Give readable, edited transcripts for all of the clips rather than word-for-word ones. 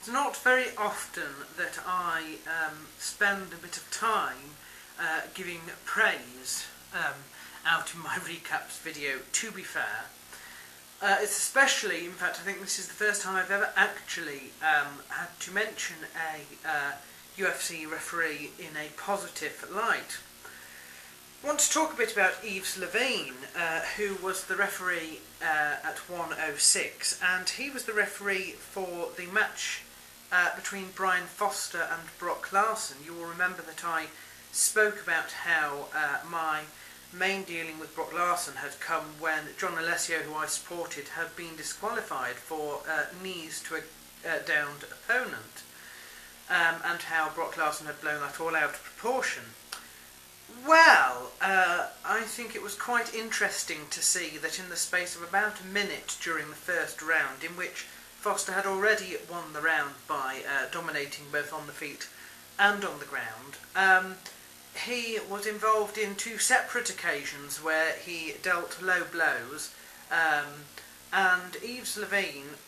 It's not very often that I spend a bit of time giving praise out in my recaps video, to be fair. It's especially, in fact I think this is the first time I've ever actually had to mention a UFC referee in a positive light. I want to talk a bit about Yves Levine, who was the referee at 106, and he was the referee for the match between Brian Foster and Brock Larson. You will remember that I spoke about how my main dealing with Brock Larson had come when John Alessio, who I supported, had been disqualified for knees to a downed opponent, and how Brock Larson had blown that all out of proportion. Well, I think it was quite interesting to see that in the space of about a minute during the first round, in which Foster had already won the round by dominating both on the feet and on the ground, he was involved in two separate occasions where he dealt low blows, and Yves Levine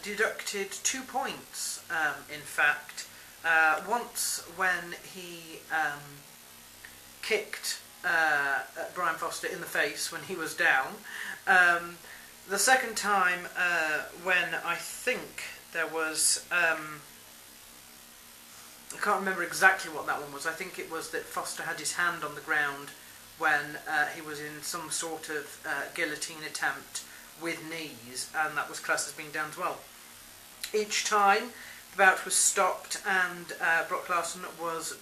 deducted 2 points, in fact. Once when he kicked Brian Foster in the face when he was down. The second time when I think there was, I can't remember exactly what that one was. I think it was that Foster had his hand on the ground when he was in some sort of guillotine attempt with knees, and that was classed as being down as well. Each time the bout was stopped and Brock Larson was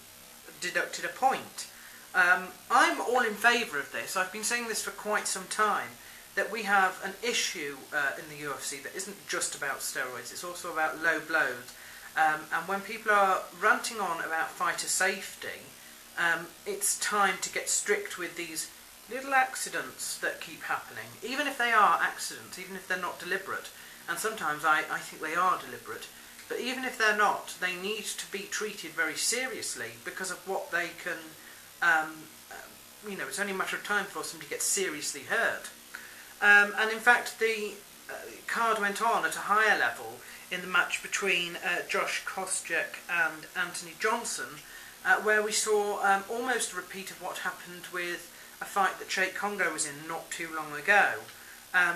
deducted a point. I'm all in favour of this. I've been saying this for quite some time, that we have an issue in the UFC that isn't just about steroids, it's also about low blows. And when people are ranting on about fighter safety, it's time to get strict with these little accidents that keep happening, even if they are accidents, even if they're not deliberate. And sometimes I think they are deliberate, but even if they're not, they need to be treated very seriously because of what they can, it's only a matter of time for somebody to get seriously hurt. And in fact, the card went on at a higher level in the match between Josh Koscheck and Anthony Johnson, where we saw almost a repeat of what happened with a fight that Sheikh Congo was in not too long ago.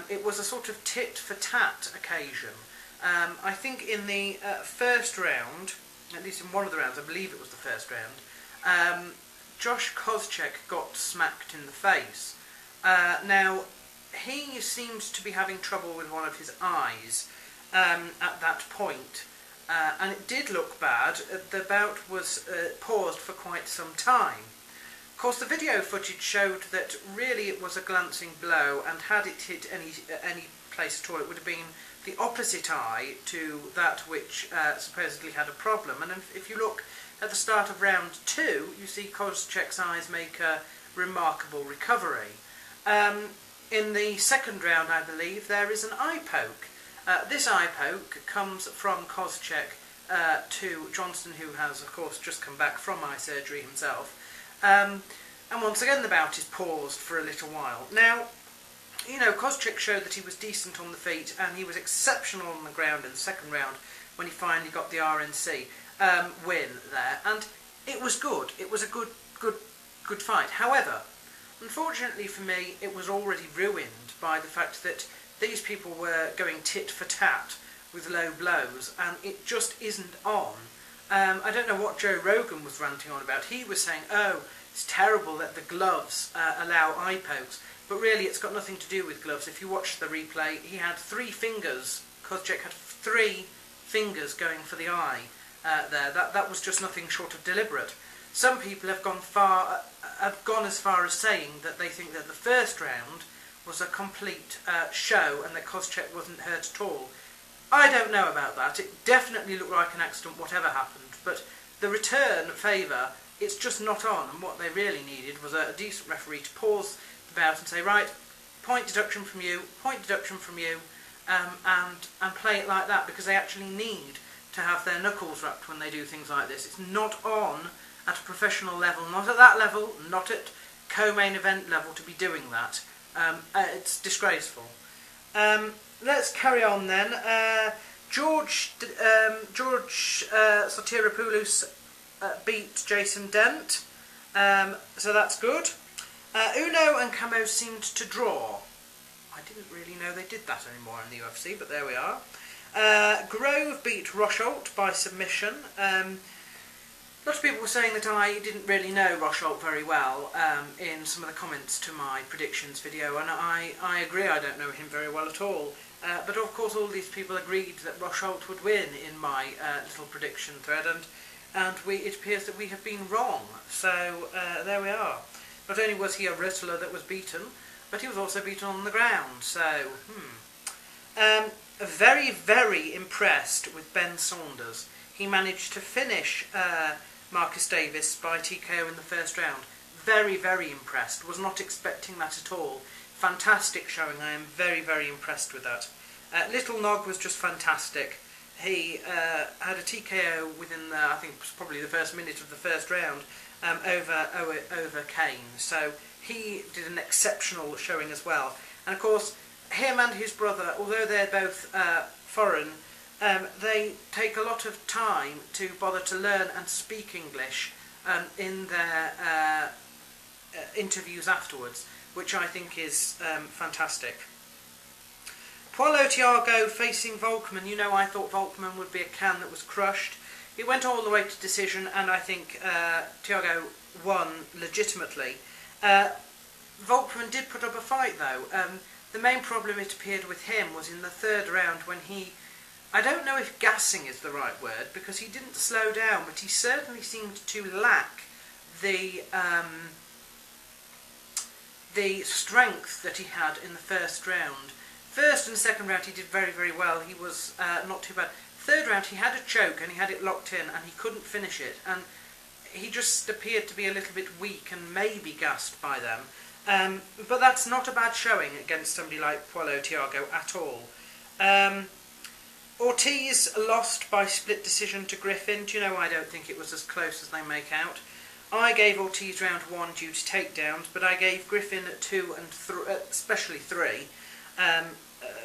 It was a sort of tit-for-tat occasion. I think in the first round, at least in one of the rounds, I believe it was the first round, Josh Koscheck got smacked in the face. Now, he seems to be having trouble with one of his eyes at that point, and it did look bad. The bout was paused for quite some time. Of course, the video footage showed that really it was a glancing blow, and had it hit any place at all, it would have been the opposite eye to that which supposedly had a problem. And if you look at the start of round 2, you see Koscheck's eyes make a remarkable recovery. In the second round, I believe, there is an eye poke. This eye poke comes from Koscheck to Johnson, who has, of course, just come back from eye surgery himself. And once again, the bout is paused for a little while. Now, Koscheck showed that he was decent on the feet, and he was exceptional on the ground in the second round when he finally got the RNC win there, and it was good. It was a good fight. However, unfortunately for me, it was already ruined by the fact that these people were going tit for tat with low blows, and it just isn't on. I don't know what Joe Rogan was ranting on about. He was saying, oh, it's terrible that the gloves allow eye pokes, but really it's got nothing to do with gloves. If you watch the replay, he had 3 fingers, Koscheck had 3 fingers going for the eye there. That was just nothing short of deliberate. Some people have gone as far as saying that they think that the first round was a complete show and that Koscheck wasn't hurt at all. I don't know about that. It definitely looked like an accident, whatever happened, but the return favour, it's just not on, and what they really needed was a decent referee to pause the bout and say, right, point deduction from you, and play it like that, because they actually need to have their knuckles wrapped when they do things like this. It's not on at a professional level, not at that level, not at co-main event level to be doing that. It's disgraceful. Let's carry on then. George Sotiropoulos beat Jason Dent, so that's good. Uno and Camo seemed to draw. I didn't really know they did that anymore in the UFC, but there we are. Grove beat Rosholt by submission. Lots of people were saying that I didn't really know Rosholt very well in some of the comments to my predictions video, and I agree, I don't know him very well at all. But of course all these people agreed that Rosholt would win in my little prediction thread, and it appears that we have been wrong. So there we are. Not only was he a wrestler that was beaten, but he was also beaten on the ground. So, very, very impressed with Ben Saunders. He managed to finish Marcus Davis by TKO in the first round. Very, very impressed. Was not expecting that at all. Fantastic showing. I am very, very impressed with that. Little Nog was just fantastic. He had a TKO within, I think, probably the first minute of the first round over Kane. So he did an exceptional showing as well. And of course, him and his brother, although they're both foreign, they take a lot of time to bother to learn and speak English in their interviews afterwards, which I think is fantastic. Paulo Thiago facing Volkmann. You know, I thought Volkmann would be a can that was crushed. It went all the way to decision, and I think Thiago won legitimately. Volkmann did put up a fight, though. The main problem, it appeared, with him was in the third round when he... I don't know if gassing is the right word, because he didn't slow down, but he certainly seemed to lack the strength that he had in the first round. First and second round he did very, very well. He was not too bad. Third round he had a choke and he had it locked in and he couldn't finish it, and he just appeared to be a little bit weak and maybe gassed by them. But that's not a bad showing against somebody like Paulo Thiago at all. Ortiz lost by split decision to Griffin. Do you know, I don't think it was as close as they make out. I gave Ortiz round 1 due to takedowns, but I gave Griffin 2 and especially 3,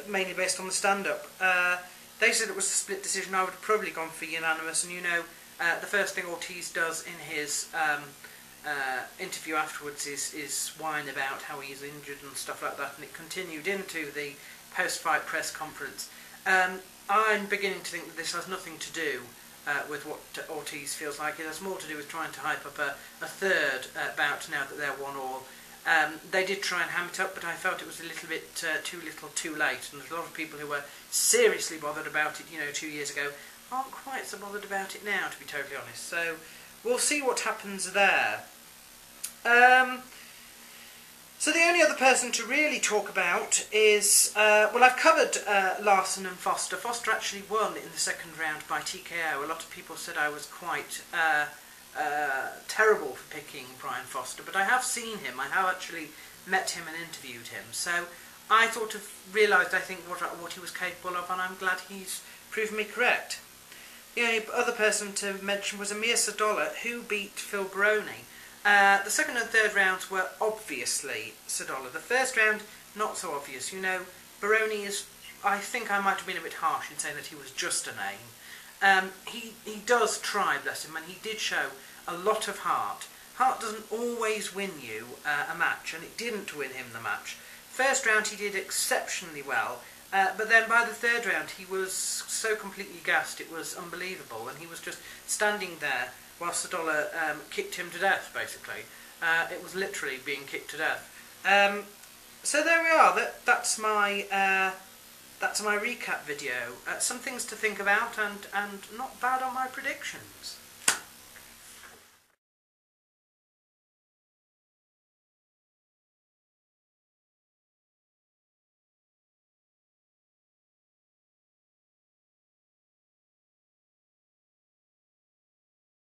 mainly based on the stand-up. They said it was a split decision. I would have probably gone for unanimous, and you know, the first thing Ortiz does in his interview afterwards is whine about how he's injured and stuff like that, and it continued into the post-fight press conference. I'm beginning to think that this has nothing to do with what Ortiz feels like. It has more to do with trying to hype up a third bout now that they're 1-1. They did try and ham it up, but I felt it was a little bit too late, and there's a lot of people who were seriously bothered about it, you know, 2 years ago, aren't quite so bothered about it now, to be totally honest. So we'll see what happens there. So the only other person to really talk about is, well, I've covered Larson and Foster. Foster actually won in the second round by TKO. A lot of people said I was quite terrible for picking Brian Foster, but I have seen him. I have actually met him and interviewed him. So I sort of realised, I think, what he was capable of, and I'm glad he's proven me correct. The only other person to mention was Amir Sadolla, who beat Phil Baroni. The second and third rounds were obviously Sadolla. The first round, not so obvious. You know, Baroni is... I think I might have been a bit harsh in saying that he was just a name. He does try, bless him, and he did show a lot of heart. Heart doesn't always win you a match, and it didn't win him the match. First round he did exceptionally well, but then by the third round he was so completely gassed it was unbelievable, and he was just standing there while Sadolla kicked him to death, basically. It was literally being kicked to death. So there we are. That's my recap video. Some things to think about, and not bad on my predictions.